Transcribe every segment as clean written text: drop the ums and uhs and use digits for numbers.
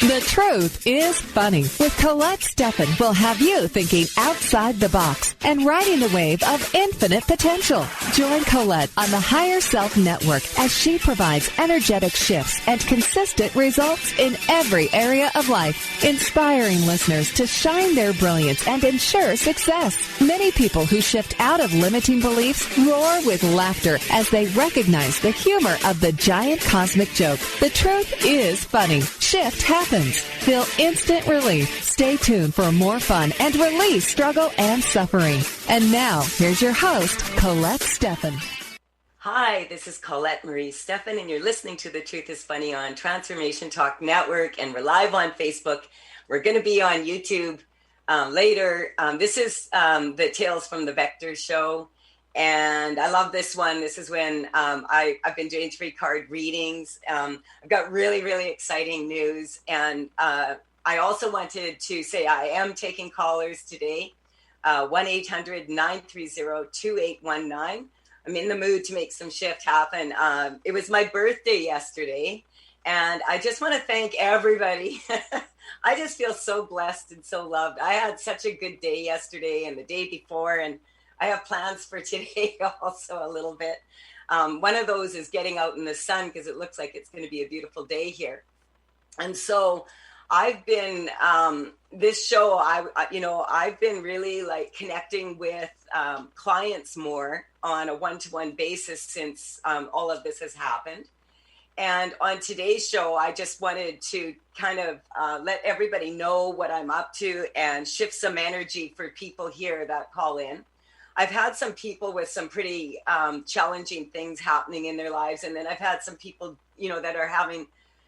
The Truth is Funny with Colette Steffen will have you thinking outside the box and riding the wave of infinite potential. Join Colette on the Higher Self Network as she provides energetic shifts and consistent results in every area of life, inspiring listeners to shine their brilliance and ensure success. Many people who shift out of limiting beliefs roar with laughter as they recognize the humor of the giant cosmic joke. The truth is funny. Shift happens. Feel instant relief. Stay tuned for more fun and release struggle and suffering. And now, here's your host, Colette Steffen. Hi, this is Colette Marie Steffen, and you're listening to The Truth is Funny on Transformation Talk Network, and we're live on Facebook. We're going to be on YouTube later. This is the Tales from the Vector show, and I love this one. This is when I've been doing 3-card readings. I've got really, really exciting news, and I also wanted to say I am taking callers today, 1-800-930-2819. I'm in the mood to make some shift happen. It was my birthday yesterday, and I just want to thank everybody. I just feel so blessed and so loved. I had such a good day yesterday and the day before, and I have plans for today also a little bit. One of those is getting out in the sun because it looks like it's going to be a beautiful day here. And so I've been, this show, I've been really like connecting with clients more on a one-to-one basis since all of this has happened. And on today's show, I just wanted to kind of let everybody know what I'm up to and shift some energy for people here that call in. I've had some people with some pretty challenging things happening in their lives. And then I've had some people, that are having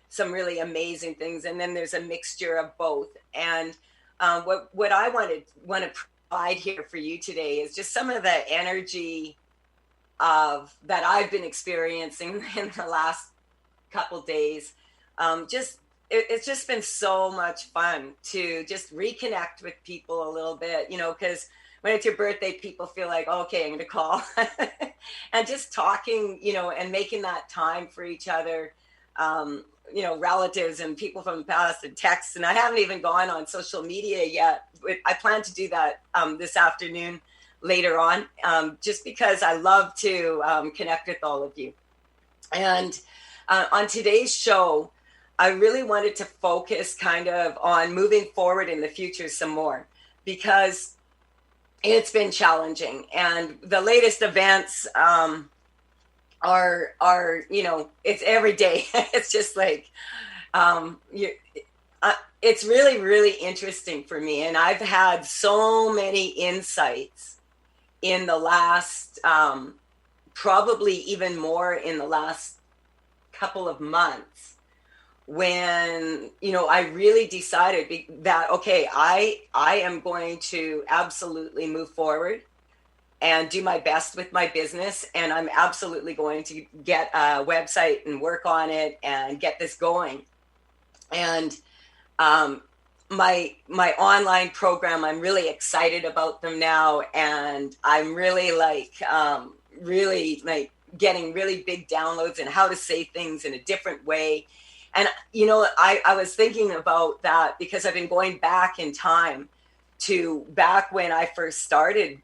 some really amazing things. And then there's a mixture of both. And what I want to provide here for you today is just some of the energy that I've been experiencing in the last couple days. It's just been so much fun to just reconnect with people a little bit, because when it's your birthday, people feel like, okay, I'm going to call and just talking, and making that time for each other, relatives and people from the past and texts. And I haven't even gone on social media yet. I plan to do that this afternoon later on, just because I love to connect with all of you. And on today's show, I really wanted to focus kind of on moving forward in the future some more, because it's been challenging, and the latest events are it's every day. It's just like it's really, really interesting for me, and I've had so many insights in the last probably even more in the last couple of months, when I really decided that okay, I am going to absolutely move forward and do my best with my business, and I'm absolutely going to get a website and work on it and get this going. And my online program, I'm really excited about them now, and I'm really getting really big downloads and how to say things in a different way. And, I was thinking about that because I've been going back in time to back when I first started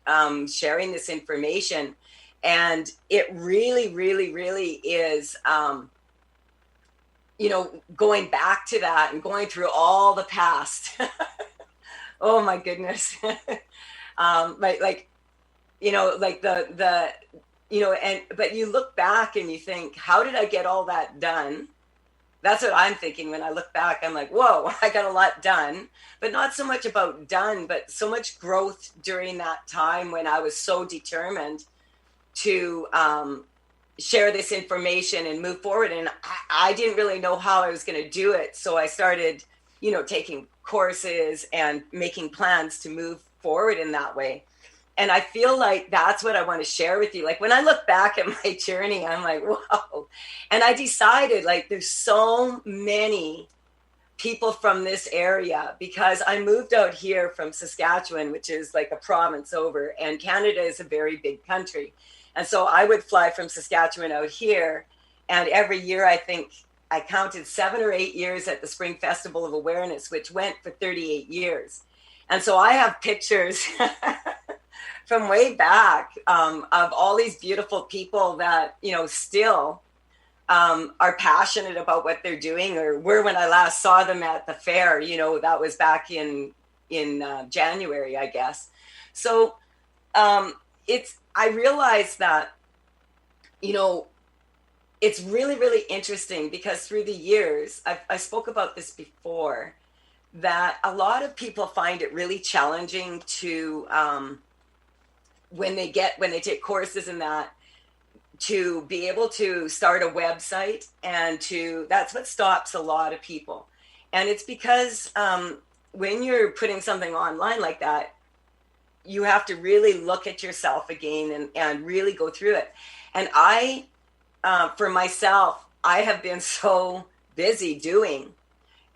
sharing this information. And it really, really, really is, going back to that and going through all the past. Oh, my goodness. But you look back and you think, how did I get all that done? That's what I'm thinking when I look back. I'm like, whoa, I got a lot done, but not so much about done, but so much growth during that time when I was so determined to share this information and move forward. And I didn't really know how I was going to do it. So I started, taking courses and making plans to move forward in that way. And I feel like that's what I want to share with you. Like when I look back at my journey, I'm like, whoa. And I decided there's so many people from this area, because I moved out here from Saskatchewan, which is like a province over, and Canada is a very big country. And so I would fly from Saskatchewan out here. And every year, I think I counted 7 or 8 years at the Spring Festival of Awareness, which went for 38 years. And so I have pictures from way back of all these beautiful people that, still are passionate about what they're doing, or were when I last saw them at the fair. That was back in January, I guess. So I realized that, it's really, really interesting because through the years, I spoke about this before, that a lot of people find it really challenging to, when they take courses in that, to be able to start a website, and that's what stops a lot of people. And it's because when you're putting something online like that, you have to really look at yourself again and really go through it. And for myself, I have been so busy doing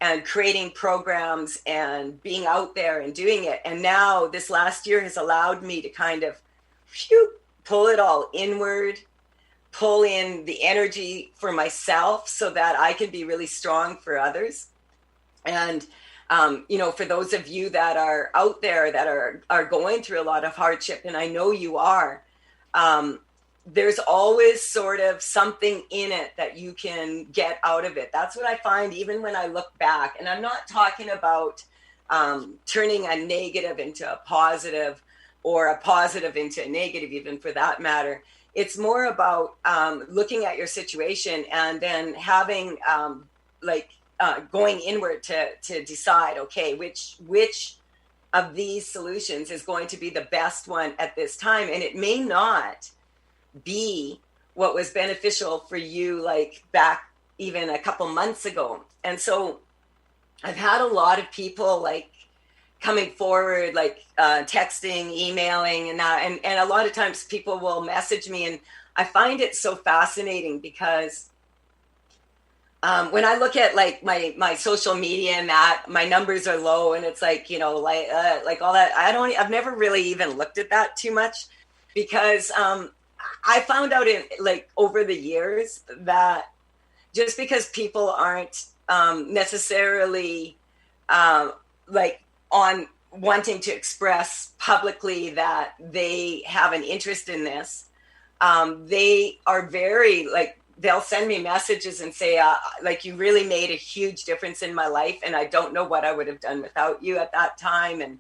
and creating programs and being out there and doing it. And now this last year has allowed me to kind of pull it all inward, pull in the energy for myself so that I can be really strong for others. And, for those of you that are out there that are going through a lot of hardship, and I know you are, there's always sort of something in it that you can get out of it. That's what I find even when I look back. And I'm not talking about turning a negative into a positive, or a positive into a negative, even for that matter. It's more about looking at your situation and then having going inward to decide, okay, which of these solutions is going to be the best one at this time. And it may not be what was beneficial for you, like back even a couple months ago. And so I've had a lot of people like coming forward, like texting, emailing, and that. And a lot of times people will message me, and I find it so fascinating because when I look at like my social media and that, my numbers are low, and it's like, like all that. I've never really even looked at that too much, because I found out over the years that just because people aren't necessarily on wanting to express publicly that they have an interest in this, they are very they'll send me messages and say, you really made a huge difference in my life, and I don't know what I would have done without you at that time. And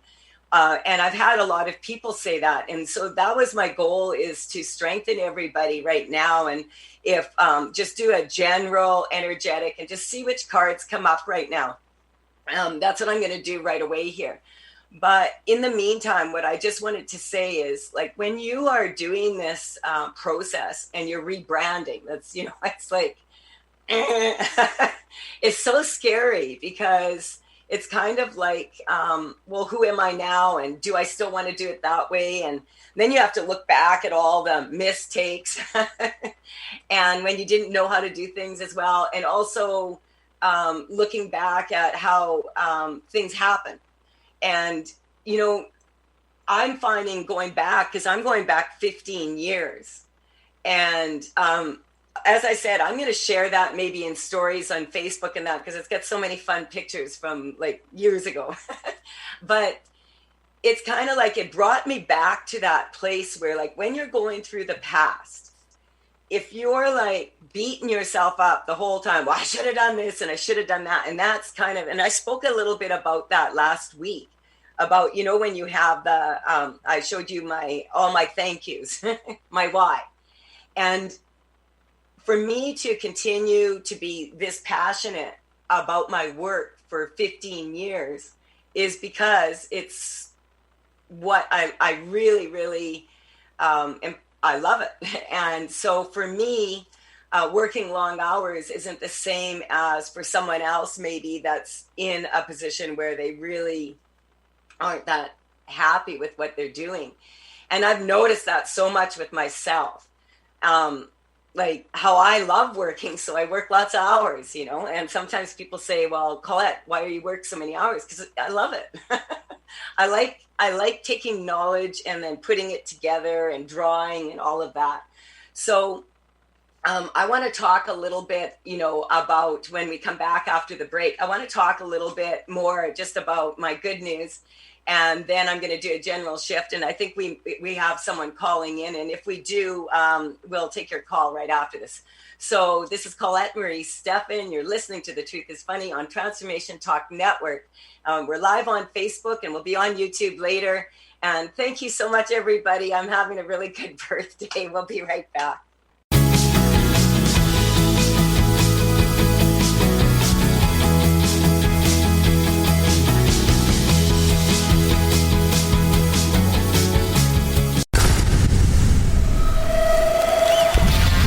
I've had a lot of people say that. And so that was my goal, is to strengthen everybody right now. And if just do a general energetic and just see which cards come up right now. That's what I'm going to do right away here. But in the meantime, what I just wanted to say is, when you are doing this process and you're rebranding, that's, it's like, it's so scary, because it's kind of like, well, who am I now? And do I still want to do it that way? And then you have to look back at all the mistakes and when you didn't know how to do things as well. And also looking back at how things happen. And, I'm finding going back, because I'm going back 15 years. And as I said, I'm going to share that maybe in stories on Facebook and that, because it's got so many fun pictures from years ago. But it's kind of like it brought me back to that place where, when you're going through the past, if you're beating yourself up the whole time, well, I should have done this and I should have done that. And that's kind of, and I spoke a little bit about that last week, about, when you have the, I showed you all my thank yous, my why. And for me to continue to be this passionate about my work for 15 years is because it's what I really, really, I love it. And so for me, working long hours isn't the same as for someone else maybe that's in a position where they really aren't that happy with what they're doing. And I've noticed that so much with myself. How I love working, so I work lots of hours, and sometimes people say, well, Colette, why do you work so many hours? Because I love it. I like taking knowledge and then putting it together and drawing and all of that. So I want to talk a little bit, about when we come back after the break. I want to talk a little bit more just about my good news. And then I'm going to do a general shift. And I think we have someone calling in. And if we do, we'll take your call right after this. So this is Colette Marie Steffen. You're listening to The Truth is Funny on Transformation Talk Network. We're live on Facebook and we'll be on YouTube later. And thank you so much, everybody. I'm having a really good birthday. We'll be right back.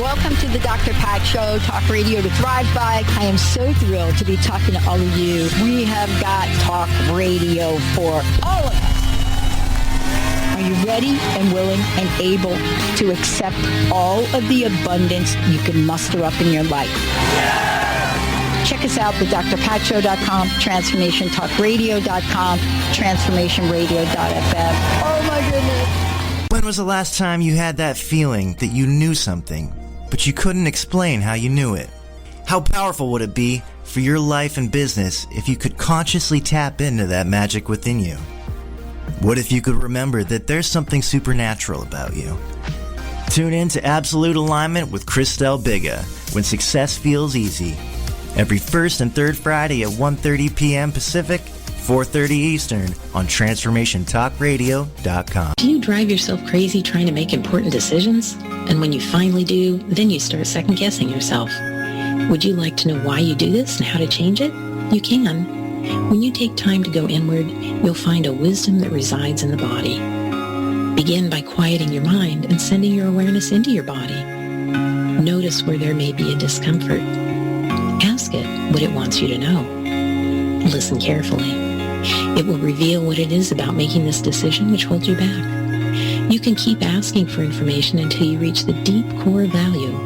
Welcome to the Dr. Pat Show, talk radio to thrive by. I am so thrilled to be talking to all of you. We have got talk radio for all of us. Are you ready and willing and able to accept all of the abundance you can muster up in your life? Yeah. Check us out at drpatshow.com, transformationtalkradio.com, transformationradio.fm. Oh my goodness. When was the last time you had that feeling that you knew something, but you couldn't explain how you knew it? How powerful would it be for your life and business if you could consciously tap into that magic within you? What if you could remember that there's something supernatural about you? Tune in to Absolute Alignment with Christelle Biga when success feels easy. Every first and third Friday at 1:30 p.m. Pacific, 4:30 Eastern on TransformationTalkRadio.com. Do you drive yourself crazy trying to make important decisions? And when you finally do, then you start second-guessing yourself. Would you like to know why you do this and how to change it? You can. When you take time to go inward, you'll find a wisdom that resides in the body. Begin by quieting your mind and sending your awareness into your body. Notice where there may be a discomfort. Ask it what it wants you to know. Listen carefully. It will reveal what it is about making this decision which holds you back. You can keep asking for information until you reach the deep core value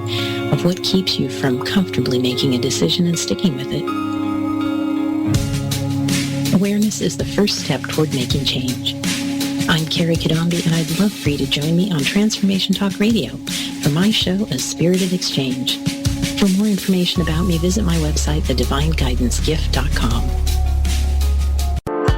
of what keeps you from comfortably making a decision and sticking with it. Awareness is the first step toward making change. I'm Carrie Kadambi, and I'd love for you to join me on Transformation Talk Radio for my show, A Spirited Exchange. For more information about me, visit my website, thedivineguidancegift.com.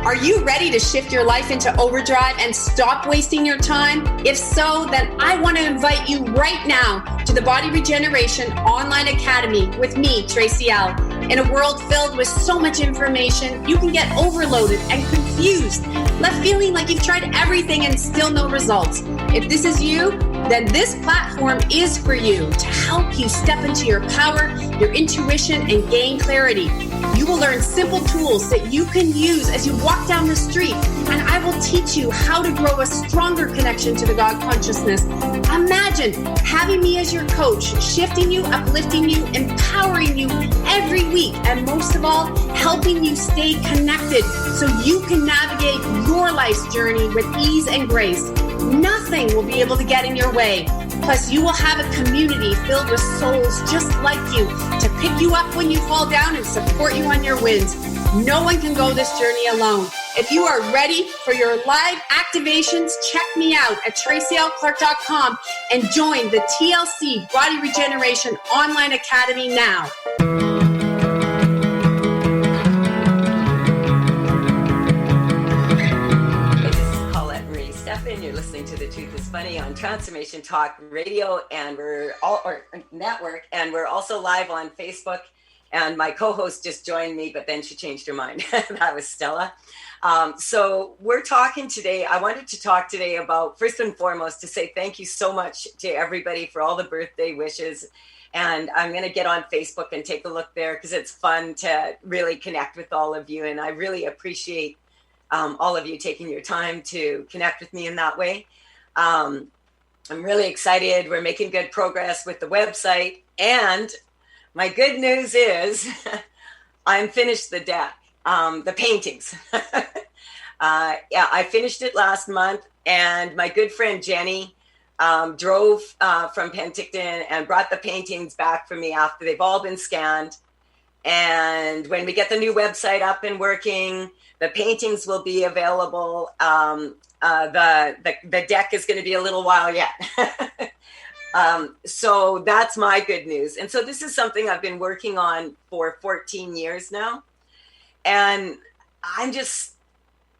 Are you ready to shift your life into overdrive and stop wasting your time? If so, then I want to invite you right now to the Body Regeneration Online Academy with me, Tracy L. In a world filled with so much information, you can get overloaded and confused, left feeling like you've tried everything and still no results. If this is you, then this platform is for you to help you step into your power, your intuition, and gain clarity. You will learn simple tools that you can use as you walk down the street, and I will teach you how to grow a stronger connection to the God consciousness. Imagine having me as your coach, shifting you, uplifting you, empowering you every week, and most of all, helping you stay connected so you can navigate your life's journey with ease and grace. Nothing will be able to get in your way. Plus, you will have a community filled with souls just like you to pick you up when you fall down and support you on your wins. No one can go this journey alone. If you are ready for your live activations, check me out at tracylclark.com and join the TLC Body Regeneration Online Academy now. You're listening to The Truth is Funny on Transformation Talk Radio and network, and we're also live on Facebook. And my co-host just joined me, but then she changed her mind. That was Stella. So we're talking today. I wanted to talk today about, first and foremost, to say thank you so much to everybody for all the birthday wishes. And I'm going to get on Facebook and take a look there because it's fun to really connect with all of you. And I really appreciate all of you taking your time to connect with me in that way. I'm really excited. We're making good progress with the website. And my good news is I'm finished the deck, the paintings. I finished it last month. And my good friend Jenny drove from Penticton and brought the paintings back for me after they've all been scanned. And when we get the new website up and working, the paintings will be available. The deck is going to be a little while yet. So that's my good news. And so this is something I've been working on for 14 years now. And I'm just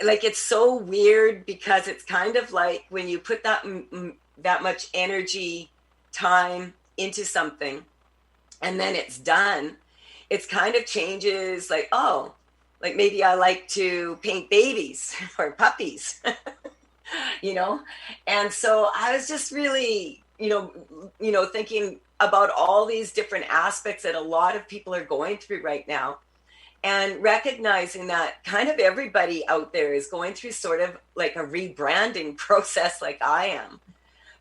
like, it's so weird because it's kind of like when you put that much energy, time into something and then it's done, it's kind of changes like, oh, like maybe I like to paint babies or puppies, you know? And so I was just really, thinking about all these different aspects that a lot of people are going through right now, and recognizing that kind of everybody out there is going through sort of like a rebranding process like I am,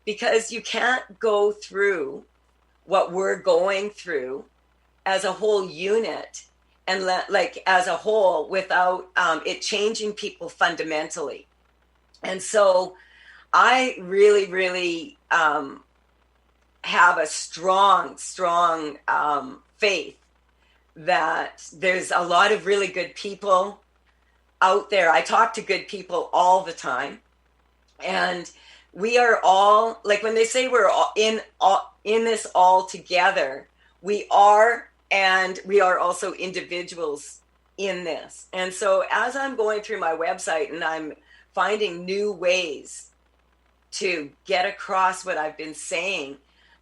because you can't go through what we're going through as a whole unit and as a whole without it changing people fundamentally. And so I really, really have a strong faith that there's a lot of really good people out there. I talk to good people all the time, and we are all, like when they say we're all in this all together, we are, and we are also individuals in this. And so as I'm going through my website and I'm finding new ways to get across what I've been saying,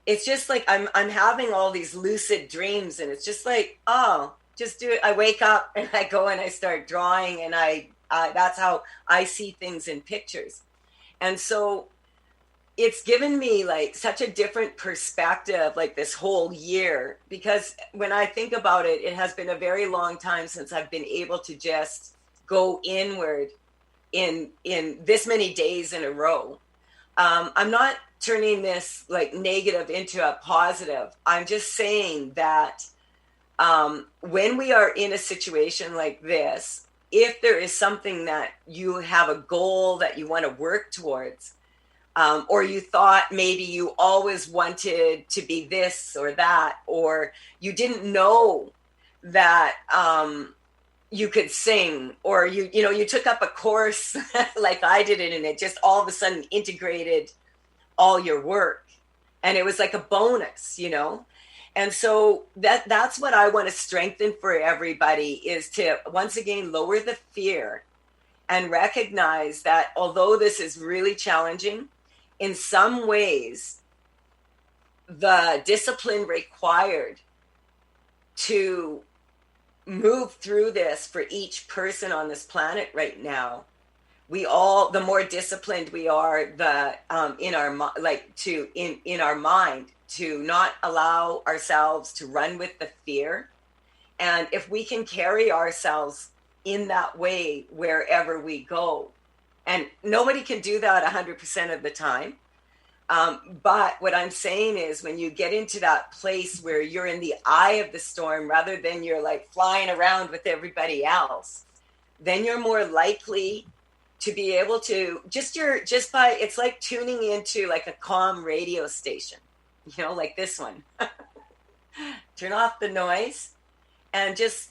it's just like I'm having all these lucid dreams, and it's just like, oh, just do it. I wake up and I go and I start drawing, and I that's how I see things in pictures. And so it's given me like such a different perspective, like this whole year, because when I think about it, it has been a very long time since I've been able to just go inward in this many days in a row. I'm not turning this like negative into a positive. I'm just saying that when we are in a situation like this, if there is something that you have a goal that you want to work towards, or you thought maybe you always wanted to be this or that, or you didn't know that you could sing, or you took up a course like I did it, and it just all of a sudden integrated all your work, and it was like a bonus, And so that's what I want to strengthen for everybody, is to once again lower the fear and recognize that although this is really challenging, in some ways, the discipline required to move through this for each person on this planet right now, the more disciplined we are, in our mind, to not allow ourselves to run with the fear. And if we can carry ourselves in that way wherever we go, and nobody can do that 100% of the time. But what I'm saying is, when you get into that place where you're in the eye of the storm, rather than you're like flying around with everybody else, then you're more likely to be able to it's like tuning into like a calm radio station, like this one. Turn off the noise and just,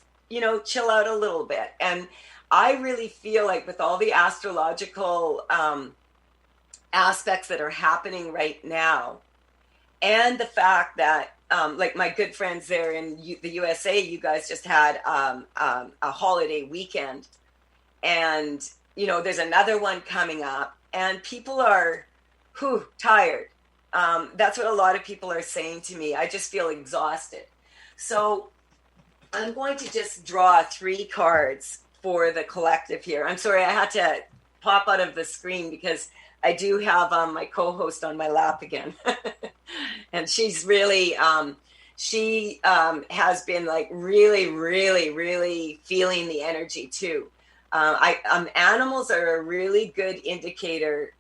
chill out a little bit. And I really feel like with all the astrological aspects that are happening right now, and the fact that, like my good friends there in the USA, you guys just had a holiday weekend, and, there's another one coming up, and people are tired. That's what a lot of people are saying to me. I just feel exhausted. So I'm going to just draw 3 cards for the collective here. I'm sorry, I had to pop out of the screen because I do have my co-host on my lap again. And she's really, she has been like really, really, really feeling the energy too. Animals are a really good indicator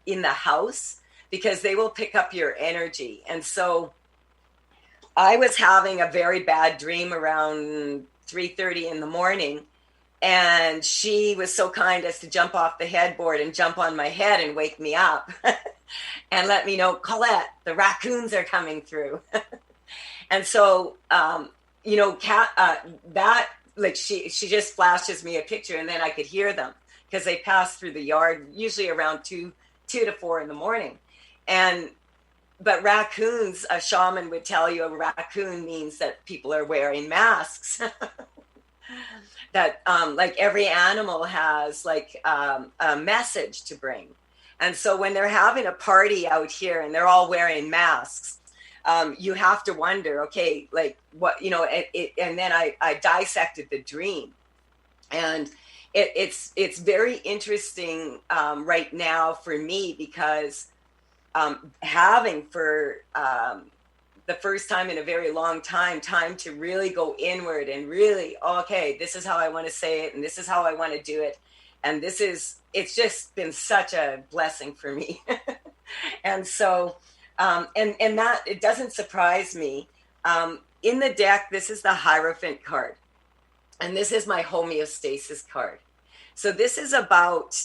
in the house, because they will pick up your energy. And so I was having a very bad dream around 3:30 in the morning. And she was so kind as to jump off the headboard and jump on my head and wake me up and let me know, Colette, the raccoons are coming through. And so, she just flashes me a picture, and then I could hear them because they pass through the yard, usually around 2 to 4 in the morning. And but raccoons, a shaman would tell you a raccoon means that people are wearing masks. That like every animal has like a message to bring. And so when they're having a party out here and they're all wearing masks, you have to wonder, okay, like what, you know, and then I dissected the dream. And it's very interesting right now for me because having for the first time in a very long time to really go inward and really, okay, this is how I want to say it and this is how I want to do it. And it's just been such a blessing for me. And so, and that, it doesn't surprise me. In the deck, this is the Hierophant card. And this is my homeostasis card. So this is about,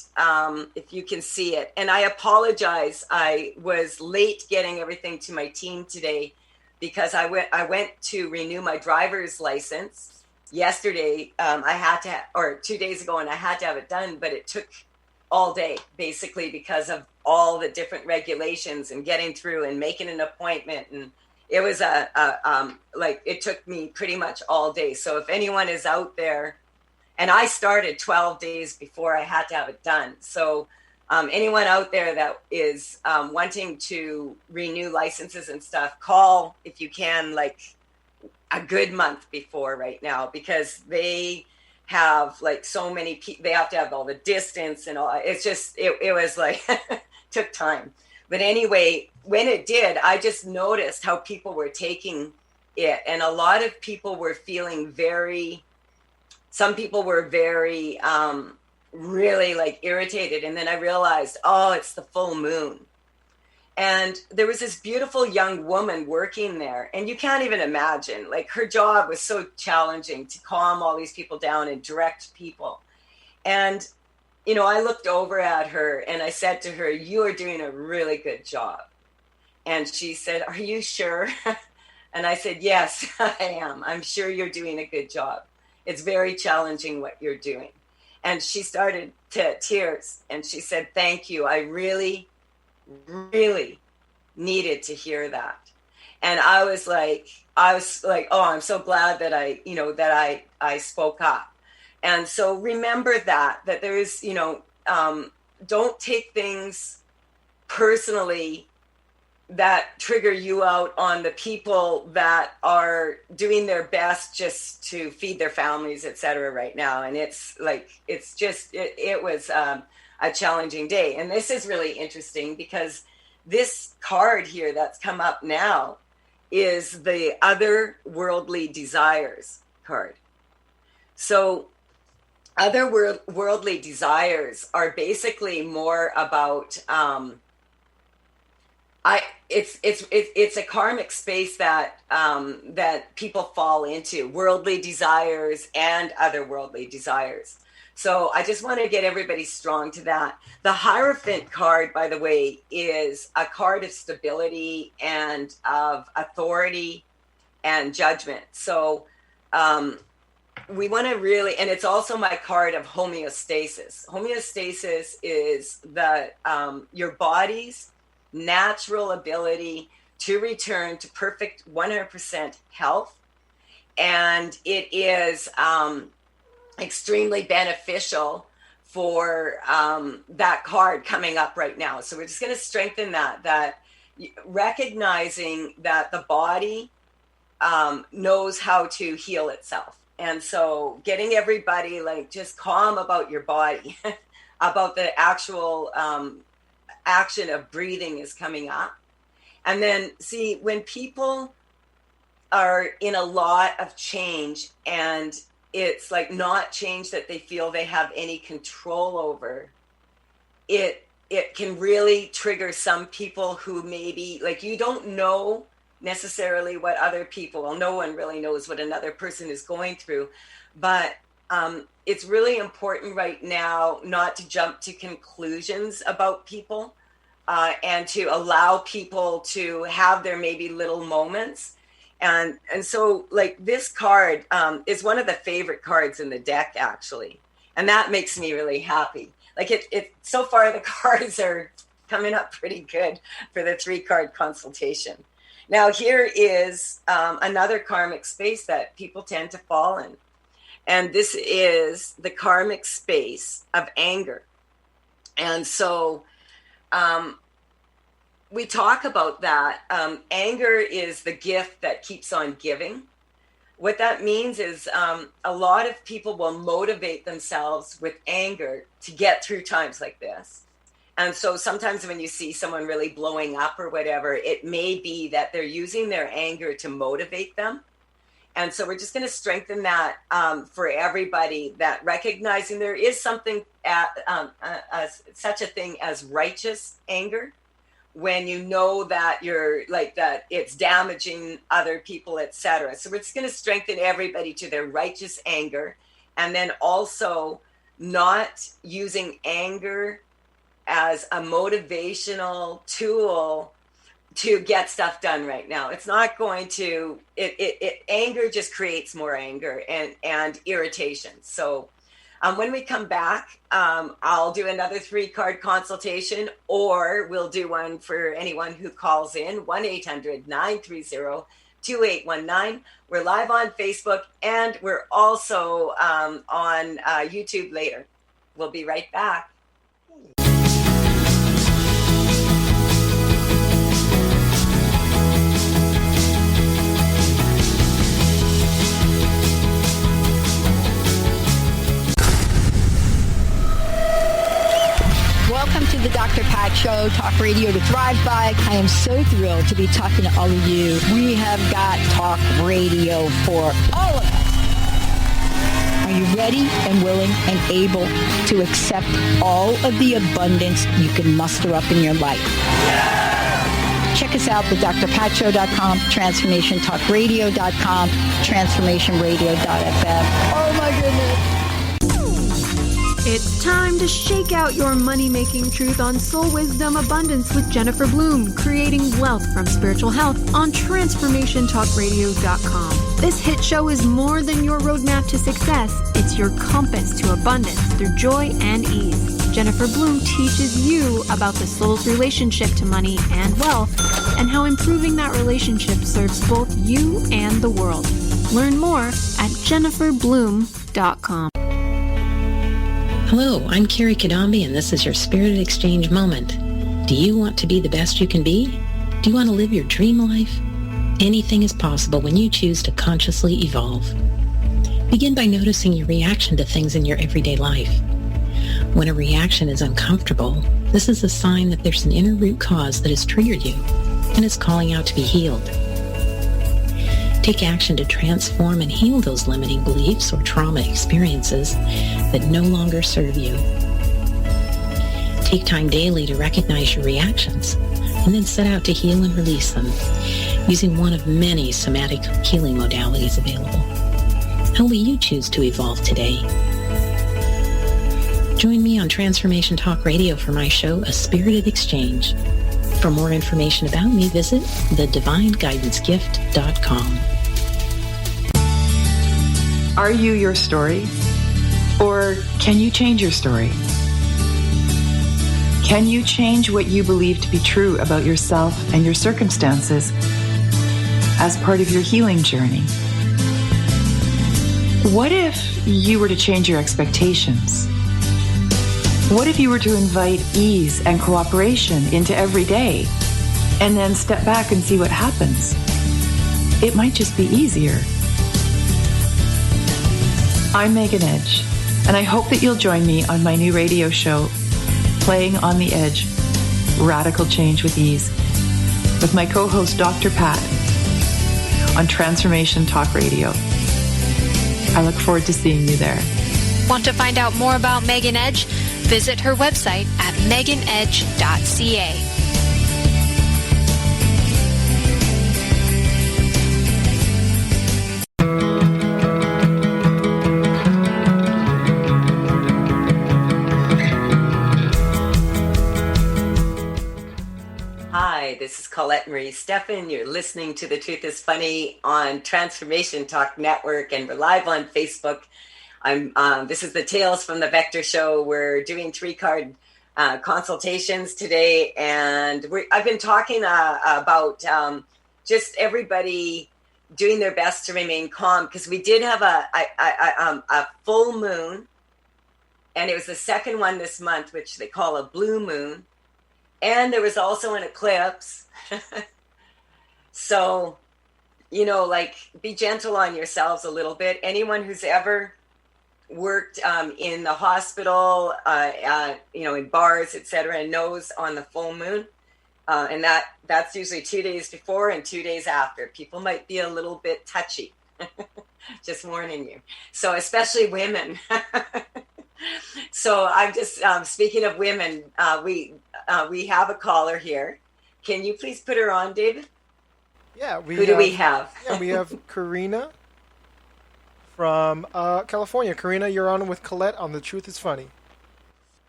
if you can see it, and I apologize, I was late getting everything to my team today because I went to renew my driver's license yesterday. I had to, or 2 days ago, and I had to have it done, but it took all day basically because of all the different regulations and getting through and making an appointment. And it was like, it took me pretty much all day. So if anyone is out there, and I started 12 days before I had to have it done. So anyone out there that is wanting to renew licenses and stuff, call if you can, like a good month before right now, because they have like so many people, they have to have all the distance and all. It's just, it was like, took time. But anyway, when it did, I just noticed how people were taking it. And a lot of people were feeling some people were very, really like irritated. And then I realized, oh, it's the full moon. And there was this beautiful young woman working there. And you can't even imagine, like her job was so challenging to calm all these people down and direct people. And, you know, I looked over at her and I said to her, you are doing a really good job. And she said, are you sure? And I said, yes, I am. I'm sure you're doing a good job. It's very challenging what you're doing. And she started to tears and she said, thank you. I really, really needed to hear that. And I was like, oh, I'm so glad that I spoke up. And so remember that there is, you know, don't take things personally that trigger you out on the people that are doing their best just to feed their families, et cetera, right now. And it's like, it's just, it was a challenging day. And this is really interesting because this card here that's come up now is the otherworldly desires card. So otherworldly desires are basically more about, it's a karmic space that that people fall into, worldly desires and otherworldly desires. So I just want to get everybody strong to that. The Hierophant card, by the way, is a card of stability and of authority and judgment. So we want to really, and it's also my card of homeostasis. Homeostasis is the your body's natural ability to return to perfect 100% health. And it is extremely beneficial for that card coming up right now. So we're just going to strengthen that recognizing that the body knows how to heal itself. And so getting everybody like just calm about your body, about the actual action of breathing is coming up. And then see, when people are in a lot of change and it's like not change that they feel they have any control over, it can really trigger some people who maybe like, you don't know necessarily what other people, well, no one really knows what another person is going through, but it's really important right now not to jump to conclusions about people and to allow people to have their maybe little moments. And so like this card is one of the favorite cards in the deck, actually. And that makes me really happy. Like it so far the cards are coming up pretty good for the 3-card consultation. Now, here is another karmic space that people tend to fall in. And this is the karmic space of anger. And so we talk about that. Anger is the gift that keeps on giving. What that means is a lot of people will motivate themselves with anger to get through times like this. And so sometimes when you see someone really blowing up or whatever, it may be that they're using their anger to motivate them. And so we're just going to strengthen that for everybody, that recognizing there is something, such a thing as righteous anger, when you know that you're like that, it's damaging other people, etc. So we're just going to strengthen everybody to their righteous anger, and then also not using anger as a motivational tool to get stuff done right now. It's not going to, anger just creates more anger and irritation. So when we come back, I'll do another 3-card consultation, or we'll do one for anyone who calls in, 1-800-930-2819. We're live on Facebook, and we're also on YouTube later. We'll be right back. Welcome to the Dr. Pat Show, Talk Radio to Thrive By. I am so thrilled to be talking to all of you. We have got talk radio for all of us. Are you ready and willing and able to accept all of the abundance you can muster up in your life? Check us out at drpatshow.com, transformationtalkradio.com, transformationradio.fm. Oh my goodness. It's time to shake out your money-making truth on Soul Wisdom Abundance with Jennifer Bloom, creating wealth from spiritual health on transformationtalkradio.com. This hit show is more than your roadmap to success. It's your compass to abundance through joy and ease. Jennifer Bloom teaches you about the soul's relationship to money and wealth, and how improving that relationship serves both you and the world. Learn more at jenniferbloom.com. Hello, I'm Carrie Kadambi, and this is your Spirited Exchange Moment. Do you want to be the best you can be? Do you want to live your dream life? Anything is possible when you choose to consciously evolve. Begin by noticing your reaction to things in your everyday life. When a reaction is uncomfortable, this is a sign that there's an inner root cause that has triggered you and is calling out to be healed. Take action to transform and heal those limiting beliefs or trauma experiences that no longer serve you. Take time daily to recognize your reactions and then set out to heal and release them using one of many somatic healing modalities available. How will you choose to evolve today? Join me on Transformation Talk Radio for my show, A Spirited Exchange. For more information about me, visit thedivineguidancegift.com. Are you your story? Or can you change your story? Can you change what you believe to be true about yourself and your circumstances as part of your healing journey? What if you were to change your expectations? What if you were to invite ease and cooperation into every day and then step back and see what happens? It might just be easier. I'm Megan Edge, and I hope that you'll join me on my new radio show, Playing on the Edge, Radical Change with Ease, with my co-host Dr. Pat on Transformation Talk Radio. I look forward to seeing you there. Want to find out more about Megan Edge? Visit her website at meganedge.ca. This is Colette Marie Stephan. You're listening to The Truth is Funny on Transformation Talk Network, and we're live on Facebook. This is the Tales from the Vector Show. We're doing 3-card consultations today, and I've been talking about just everybody doing their best to remain calm, because we did have a full moon, and it was the second one this month, which they call a blue moon, and there was also an eclipse. So, like, be gentle on yourselves a little bit. Anyone who's ever worked in the hospital, in bars, etc., knows on the full moon, and that's usually 2 days before and 2 days after. People might be a little bit touchy. Just warning you. So especially women. So I'm just speaking of women. We have a caller here. Can you please put her on, David? Yeah. Who do we have? Yeah, we have Karina from California. Karina, you're on with Colette on The Truth is Funny.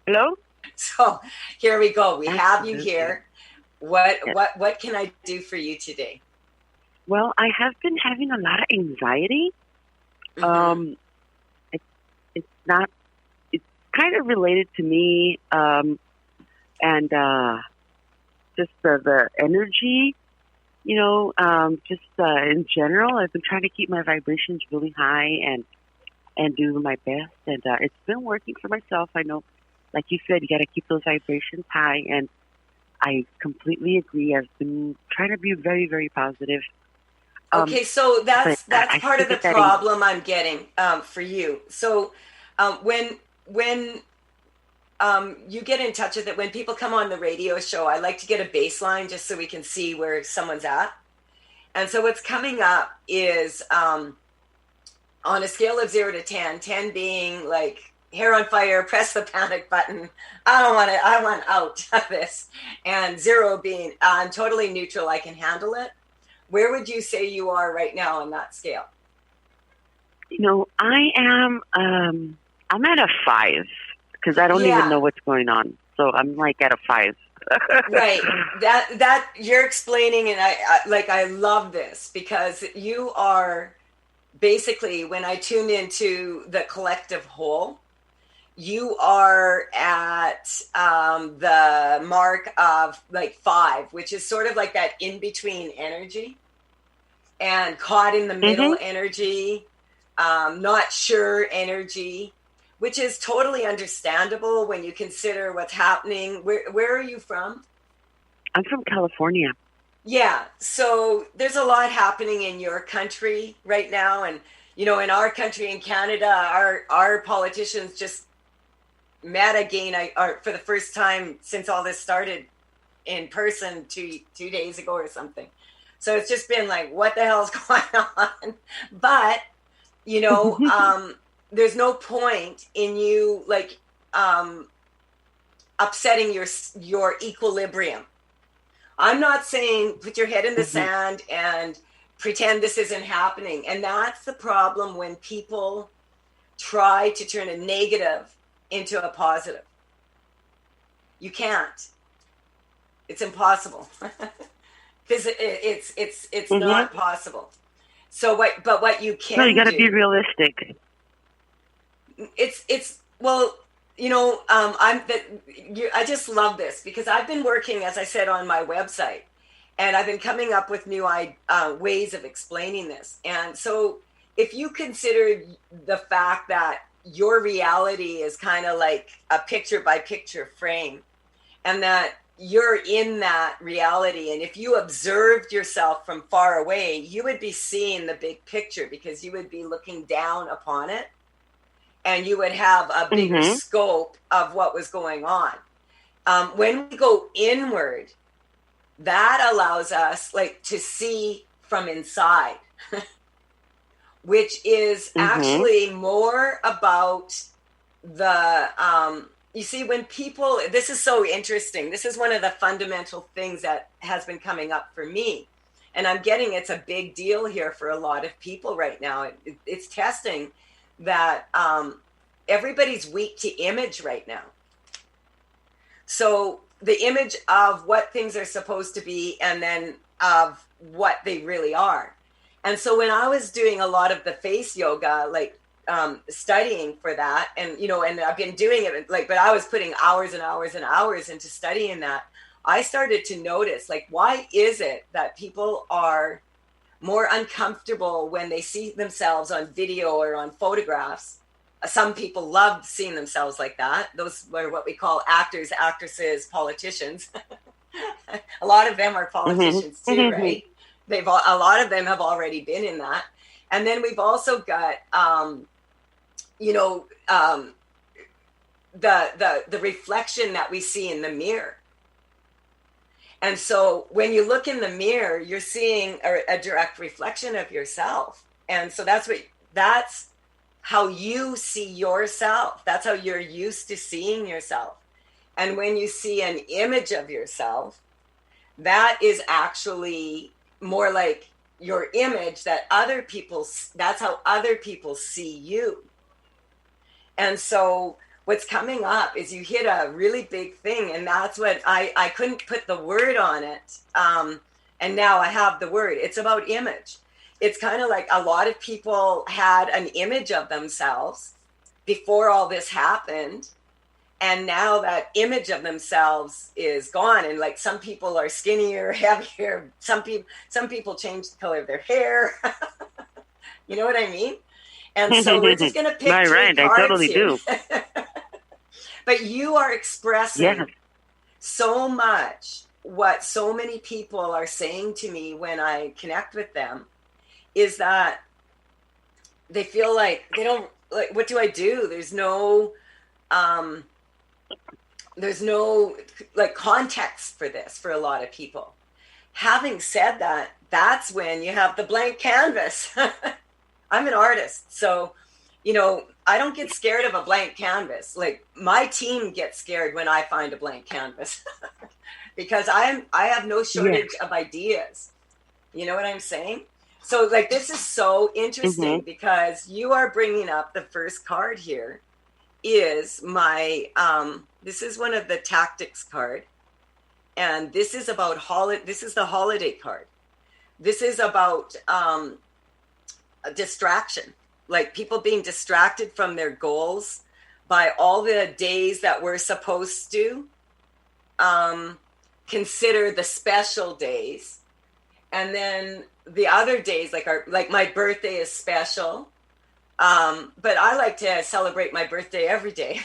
Hello? So here we go. We have you here. What can I do for you today? Well, I have been having a lot of anxiety. Mm-hmm. It's kind of related to me, and just the energy, just in general. I've been trying to keep my vibrations really high and do my best, and it's been working for myself. I know, like you said, you got to keep those vibrations high, and I completely agree. I've been trying to be very, very positive. Okay, so that's part of the problem I'm getting for you. So when you get in touch with it, when people come on the radio show, I like to get a baseline just so we can see where someone's at. And so what's coming up is on a scale of 0 to 10, 10 being like hair on fire, press the panic button. I want out of this. And 0 being I'm totally neutral, I can handle it. Where would you say you are right now on that scale? I am, I'm at a 5 because I don't even know what's going on. So I'm like at a 5. Right. That you're explaining. And I love this because you are basically, when I tune into the collective whole, you are at the mark of like 5, which is sort of like that in-between energy, and caught in the middle energy, not sure energy, which is totally understandable when you consider what's happening. Where are you from? I'm from California. Yeah. So there's a lot happening in your country right now. And, in our country, in Canada, our politicians just met again for the first time since all this started in person 2 days ago or something. So it's just been like, what the hell's going on? But, there's no point in you upsetting your equilibrium. I'm not saying put your head in the sand and pretend this isn't happening. And that's the problem when people try to turn a negative into a positive. You can't. It's impossible. It's not possible. So what you can do. No, you got to be realistic. I just love this because I've been working, as I said, on my website, and I've been coming up with new ways of explaining this. And so if you consider the fact that your reality is kind of like a picture by picture frame, and that you're in that reality, and if you observed yourself from far away, you would be seeing the big picture because you would be looking down upon it, and you would have a bigger scope of what was going on. When we go inward, that allows us to see from inside, which is actually more about the, you see, when people, this is so interesting. This is one of the fundamental things that has been coming up for me. And I'm getting it's a big deal here for a lot of people right now. It's testing that everybody's weak to image right now. So the image of what things are supposed to be and then of what they really are. And so when I was doing a lot of the face yoga, studying for that, and and I've been doing it but I was putting hours and hours and hours into studying that. I started to notice, why is it that people are more uncomfortable when they see themselves on video or on photographs? Some people love seeing themselves like that. Those are what we call actors, actresses, politicians. A lot of them are politicians too, right? A lot of them have already been in that. And then we've also got, the reflection that we see in the mirror. And so when you look in the mirror, you're seeing a direct reflection of yourself. And so that's how you see yourself. That's how you're used to seeing yourself. And when you see an image of yourself, that is actually more like your image that's how other people see you. And so what's coming up is you hit a really big thing, and that's what I couldn't put the word on it. And now I have the word. It's about image. It's kind of like a lot of people had an image of themselves before all this happened. And now that image of themselves is gone. And some people are skinnier, heavier. Some people change the color of their hair. You know what I mean? And so we're just going to pick three cards I totally here. do. But you are expressing so much what so many people are saying to me when I connect with them is that they feel like they don't, what do I do? There's no context for this for a lot of people. Having said that, that's when you have the blank canvas. I'm an artist, so I don't get scared of a blank canvas. My team gets scared when I find a blank canvas because I have no shortage of ideas. You know what I'm saying? So this is so interesting because you are bringing up the first card here is my this is one of the tactics card, and this is about this is the holiday card. This is about a distraction, people being distracted from their goals by all the days that we're supposed to consider the special days, and then the other days like my birthday is special. But I like to celebrate my birthday every day.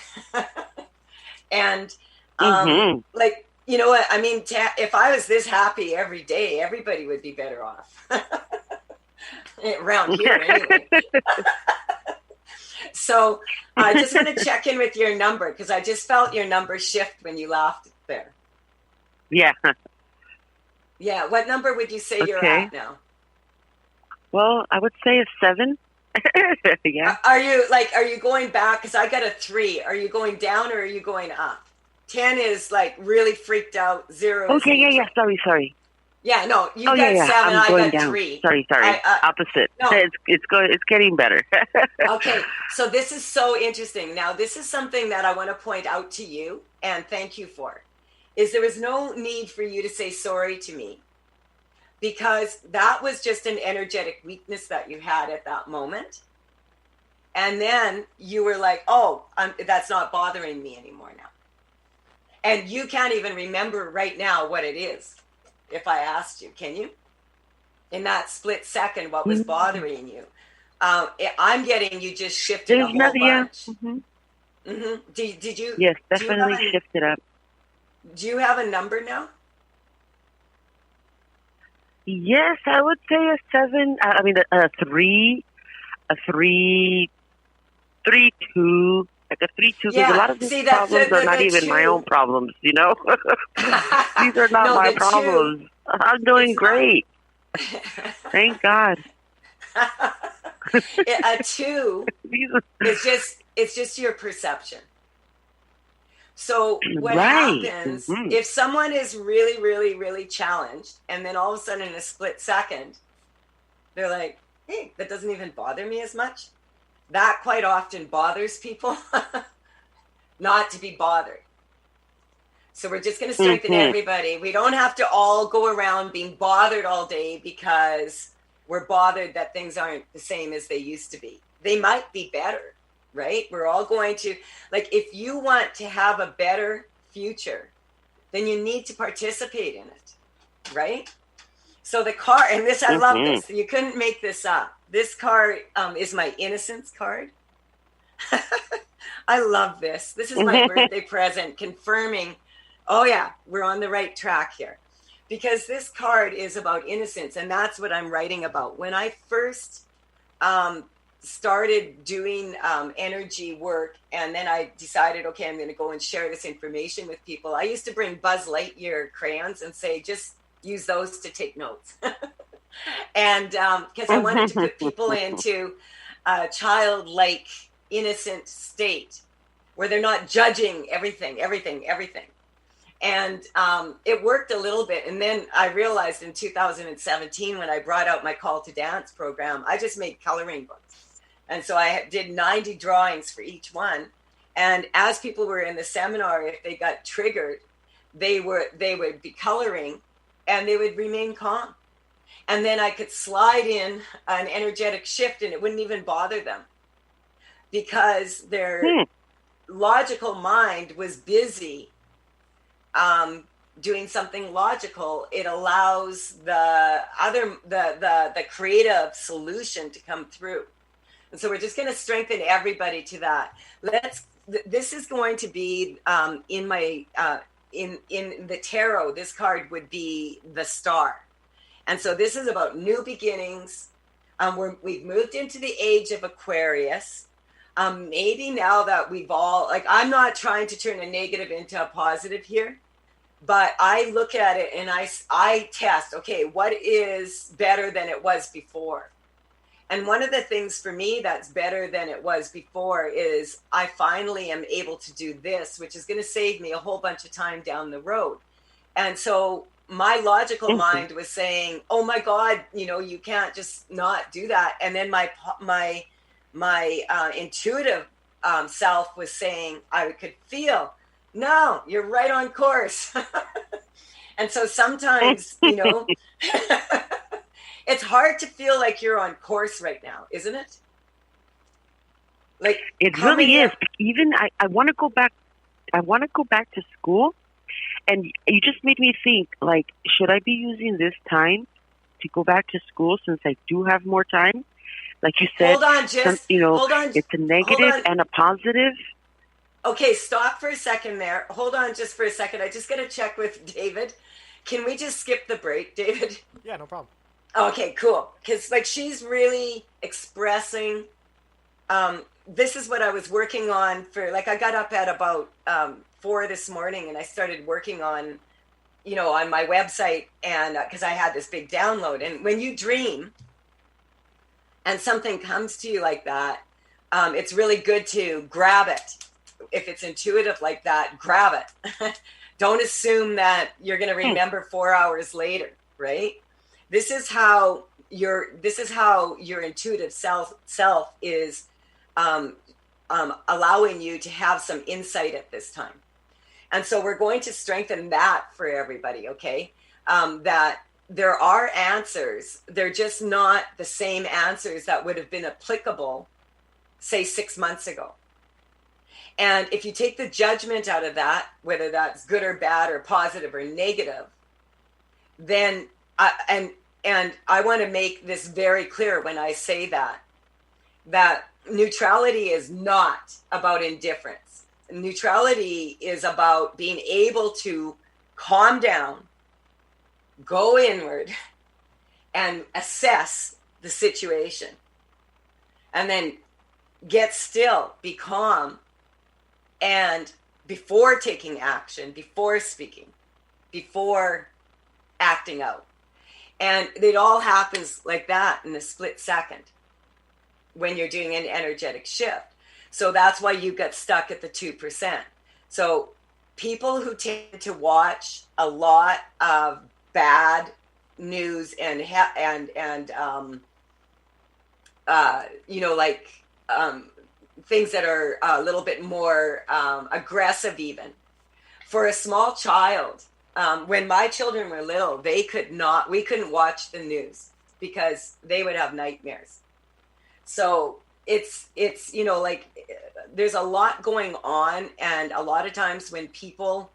And, you know what? I mean, if I was this happy every day, everybody would be better off. Around here, anyway. So I just want to check in with your number because I just felt your number shift when you laughed there. Yeah. Yeah. What number would you say you're at now? Well, I would say a 7. Yeah. Are you going back? Because I got a 3. Are you going down or are you going up? 10 is really freaked out. 0. Okay. Yeah. Sorry. Yeah. No. You got 7. I'm going I got down. 3. Sorry. Opposite. No. It's getting better. Okay. So this is so interesting. Now this is something that I want to point out to you and thank you for. Is there was no need for you to say sorry to me. Because that was just an energetic weakness that you had at that moment. And then you were like, that's not bothering me anymore now. And you can't even remember right now what it is. If I asked you, can you? In that split second, what was bothering you? I'm getting you just shifted a whole bunch. Did you? Yes, definitely shifted up. Do you have a number now? Yes, I would say a 7. I mean, a 3, 2, like a 3, 2. Because a lot of these problems are not even my own problems. These are not my problems. I'm doing great. Thank God. A 2 it's just your perception. So what happens if someone is really, really, really challenged and then all of a sudden in a split second, they're like, hey, that doesn't even bother me as much. That quite often bothers people not to be bothered. So we're just going to strengthen everybody. We don't have to all go around being bothered all day because we're bothered that things aren't the same as they used to be. they might be better, right? We're all going to, like, if you want to have a better future, then you need to participate in it, right? So the card, and this, I love this. You couldn't make this up. This card is my innocence card. I love this. This is my birthday present confirming, oh yeah, we're on the right track here. Because this card is about innocence, and that's what I'm writing about. When I first started doing energy work, and then I decided, okay, I'm going to go and share this information with people. I used to bring Buzz Lightyear crayons and say, just use those to take notes. And because I wanted to put people into a childlike, innocent state where they're not judging everything. And it worked a little bit. And then I realized in 2017, when I brought out my Call to Dance program, I just made coloring books. And so I did 90 drawings for each one. And as people were in the seminar, if they got triggered, they would be coloring and they would remain calm. And then I could slide in an energetic shift and it wouldn't even bother them because their logical mind was busy doing something logical. It allows the creative solution to come through. And so we're just going to strengthen everybody to that. This is going to be in my in the tarot. This card would be the Star. And so this is about new beginnings. We've moved into the age of Aquarius. Maybe now that we've all, like, I'm not trying to turn a negative into a positive here, but I look at it and I test, okay, what is better than it was before? And one of the things for me that's better than it was before is I finally am able to do this, which is going to save me a whole bunch of time down the road. And so my logical mind was saying, oh my God, you can't just not do that. And then my intuitive self was saying, I could feel, no, you're right on course. And so sometimes, it's hard to feel like you're on course right now, isn't it? Like it really is. Even I want to go back. I want to go back to school, and you just made me think. Like, should I be using this time to go back to school since I do have more time? Like you said, hold on, it's a negative and a positive. Okay, stop for a second there. Hold on just for a second. I just got to check with David. Can we just skip the break, David? Yeah, no problem. Okay, cool. Because she's really expressing. This is what I was working on for. I got up at about 4 this morning, and I started working on, on my website, and because I had this big download. And when you dream, and something comes to you like that, it's really good to grab it. If it's intuitive like that, grab it. Don't assume that you're going to remember 4 hours later, right? This is how your intuitive self is allowing you to have some insight at this time. And so we're going to strengthen that for everybody, okay? That there are answers. They're just not the same answers that would have been applicable, say, 6 months ago. And if you take the judgment out of that, whether that's good or bad or positive or negative, then and I want to make this very clear when I say that neutrality is not about indifference. Neutrality is about being able to calm down, go inward, and assess the situation. And then get still, be calm, and before taking action, before speaking, before acting out. And it all happens like that in a split second when you're doing an energetic shift. So that's why you got stuck at the 2%. So people who tend to watch a lot of bad news and things that are a little bit more aggressive, even for a small child. When my children were little, we couldn't watch the news because they would have nightmares. So it's like there's a lot going on, and a lot of times when people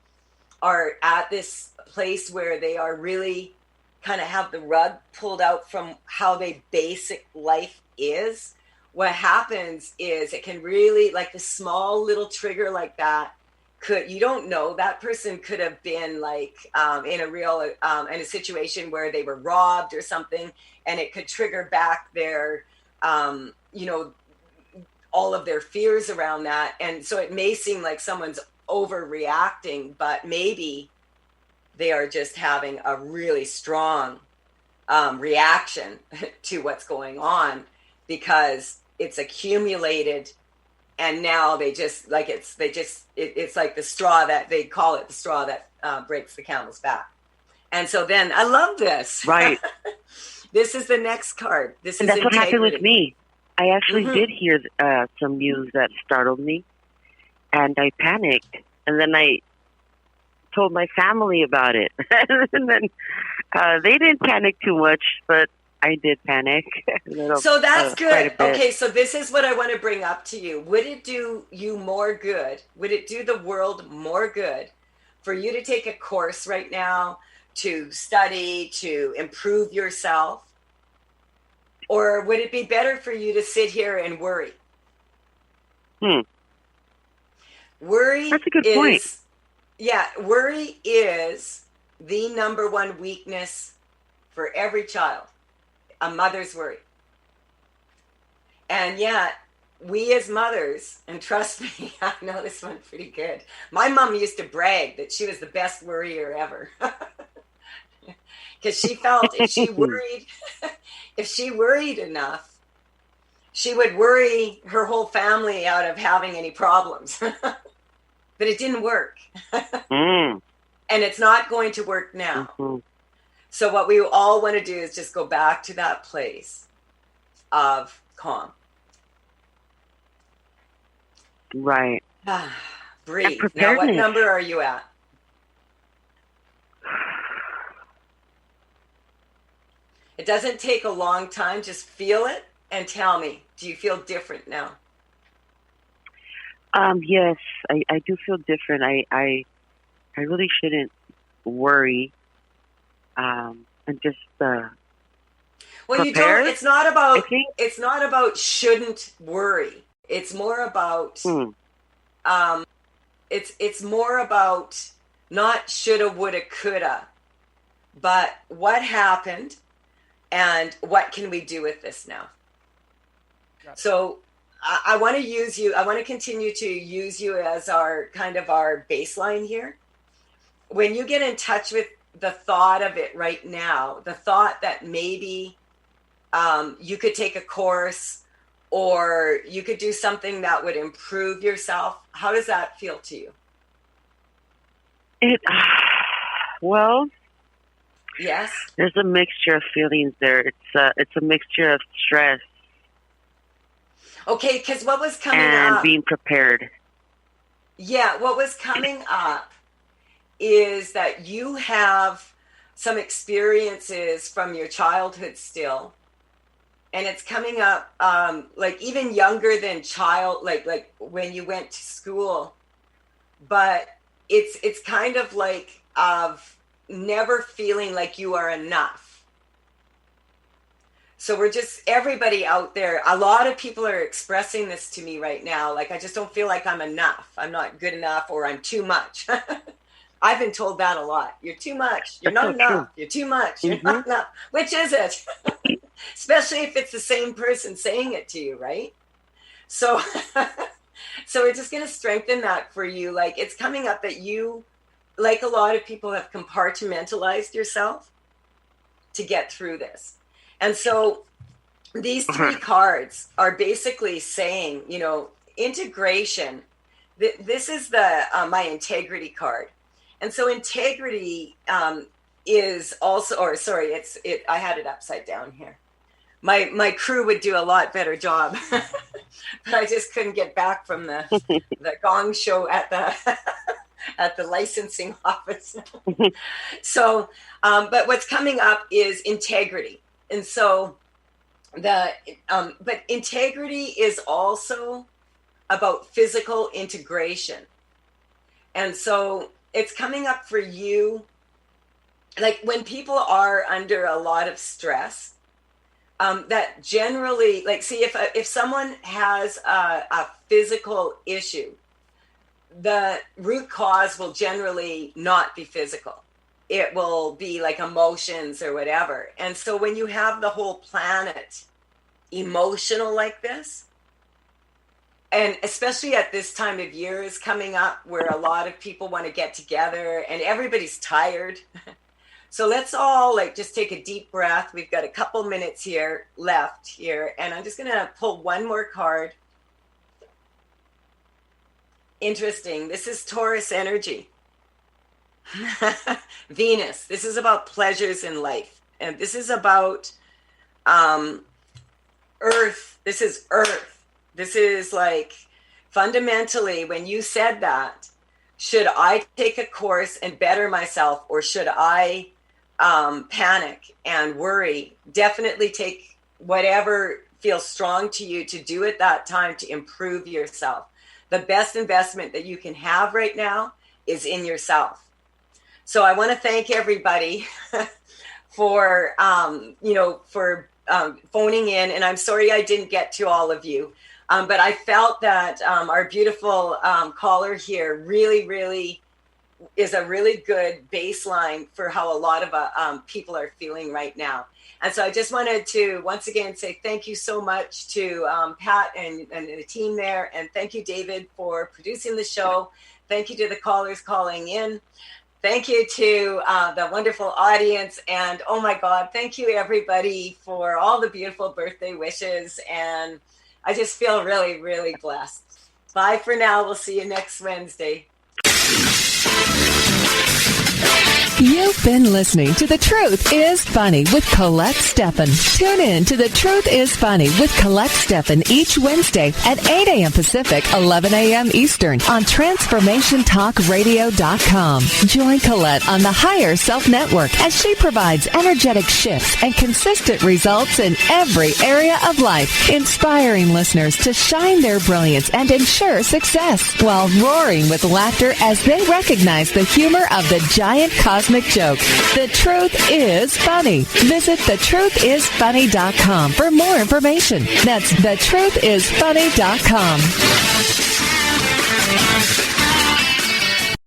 are at this place where they are really kind of have the rug pulled out from how their basic life is, what happens is it can really, like, the small little trigger like that you don't know, that person could have been like in a situation where they were robbed or something, and it could trigger back their all of their fears around that. And so it may seem like someone's overreacting, but maybe they are just having a really strong reaction to what's going on, because it's accumulated, and now it's like the straw that they call it, the straw that breaks the camel's back. And so then I love this. Right. This is the next card. This and is that's what happened with me. I actually Mm-hmm. did hear some news that startled me, and I panicked. And then I told my family about it. And then they didn't panic too much, but I did panic. So that's good. Okay, so this is what I want to bring up to you. Would it do you more good? Would it do the world more good for you to take a course right now to study, to improve yourself? Or would it be better for you to sit here and worry? Worry That's a good point. Yeah, worry is the number one weakness for every child. A mother's worry. And yet, we as mothers, and trust me, I know this one pretty good. My mom used to brag that she was the best worrier ever. Because she felt if she worried enough, she would worry her whole family out of having any problems. But it didn't work. And it's not going to work now. Mm-hmm. So what we all want to do is just go back to that place of calm. Right. Breathe. Now, what number are you at? It doesn't take a long time. Just feel it and tell me, do you feel different now? Yes, I do feel different. I really shouldn't worry. And just well, prepare, you don't. It's not about shouldn't worry. It's more about it's more about not shoulda, woulda, coulda, but what happened and what can we do with this now? So I want to use you. I want to continue to use you as our baseline here. When you get in touch with the thought of it right now, the thought that maybe you could take a course or you could do something that would improve yourself, how does that feel to you? Well, yes, there's a mixture of feelings there. It's a mixture of stress. Okay, because what was coming up? And being prepared. Yeah, what was coming up is that you have some experiences from your childhood still. And it's coming up like even younger than like when you went to school. But it's kind of like of never feeling like you are enough. So we're just, everybody out there, a lot of people are expressing this to me right now. Like, I just don't feel like I'm enough. I'm not good enough, or I'm too much. I've been told that a lot. You're too much. You're not enough. True. You're too much. You're not enough. Which is it? Especially if it's the same person saying it to you, right? So, so we're just going to strengthen that for you. Like, it's coming up that you, like a lot of people, have compartmentalized yourself to get through this. And so these three cards are basically saying, integration. This is the my integrity card. And so integrity is also, I had it upside down here. My crew would do a lot better job, but I just couldn't get back from the gong show at the licensing office. So, but what's coming up is integrity. And so But integrity is also about physical integration. And so it's coming up for you, like when people are under a lot of stress, that generally, like, see, if someone has a physical issue, the root cause will generally not be physical. It will be like emotions or whatever. And so when you have the whole planet emotional like this, and especially at this time of year is coming up where a lot of people want to get together and everybody's tired. So let's all like just take a deep breath. We've got a couple minutes here left here, and I'm just going to pull one more card. Interesting. This is Taurus energy. Venus. This is about pleasures in life. And this is about Earth. This is Earth. This is like fundamentally when you said that, should I take a course and better myself, or should I panic and worry? Definitely take whatever feels strong to you to do at that time to improve yourself. The best investment that you can have right now is in yourself. So I want to thank everybody for, phoning in. And I'm sorry I didn't get to all of you. But I felt that our beautiful caller here really is a really good baseline for how a lot of people are feeling right now. And so I just wanted to once again say thank you so much to Pat and the team there. And thank you, David, for producing the show. Thank you to the callers calling in. Thank you to the wonderful audience. And oh my God, thank you everybody for all the beautiful birthday wishes. And I just feel really blessed. Bye for now. We'll see you next Wednesday. You've been listening to The Truth is Funny with Colette Steffen. Tune in to The Truth is Funny with Colette Steffen each Wednesday at 8 a.m. Pacific, 11 a.m. Eastern on TransformationTalkRadio.com. Join Colette on the Higher Self Network as she provides energetic shifts and consistent results in every area of life, inspiring listeners to shine their brilliance and ensure success while roaring with laughter as they recognize the humor of the giant cosmic joke. The Truth is Funny. Visit thetruthisfunny.com for more information. That's thetruthisfunny.com.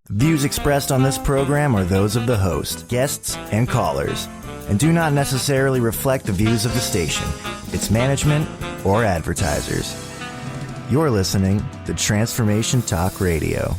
Views expressed on this program are those of the host, guests, and callers, and do not necessarily reflect the views of the station, its management, or advertisers. You're listening to Transformation Talk Radio.